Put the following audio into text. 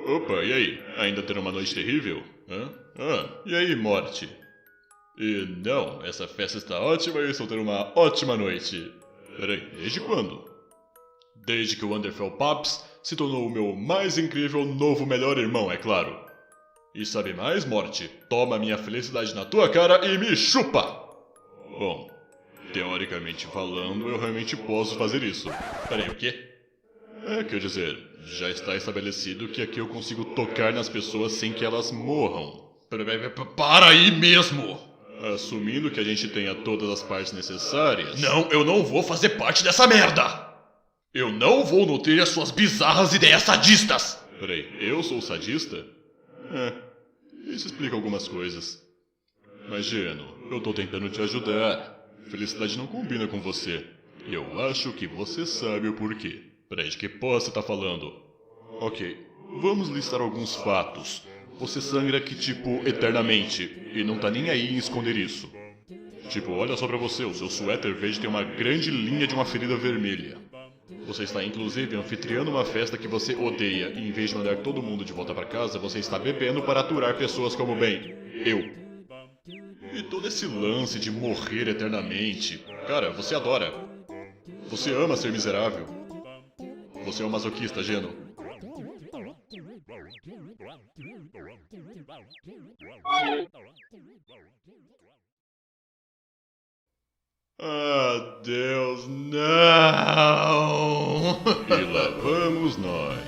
Opa, e aí? Ainda ter uma noite terrível? E aí, morte? E não, essa festa está ótima e estou tendo uma ótima noite. Peraí, desde quando? Desde que o Wonderful Pops se tornou o meu mais incrível novo melhor irmão, é claro. E sabe mais, morte? Toma minha felicidade na tua cara e me chupa! Bom, teoricamente falando, eu realmente posso fazer isso. Peraí, o quê? Quer dizer, já está estabelecido que aqui eu consigo tocar nas pessoas sem que elas morram. Para aí mesmo! Assumindo que a gente tenha todas as partes necessárias... Não, eu não vou fazer parte dessa merda! Eu não vou nutrir as suas bizarras ideias sadistas! Peraí, eu sou sadista? Isso explica algumas coisas. Mas, Geno, eu tô tentando te ajudar. Felicidade não combina com você. E eu acho que você sabe o porquê. Peraí, de que porra você tá falando? Ok, vamos listar alguns fatos. Você sangra que, tipo, eternamente. E não tá nem aí em esconder isso. Tipo, olha só pra você, o seu suéter verde tem uma grande linha de uma ferida vermelha. Você está, inclusive, anfitriando uma festa que você odeia. E em vez de mandar todo mundo de volta pra casa, você está bebendo para aturar pessoas como, bem, eu. E todo esse lance de morrer eternamente... Cara, você adora. Você ama ser miserável. Você é um masoquista, Geno. Ah, Deus, não! E lá vamos nós.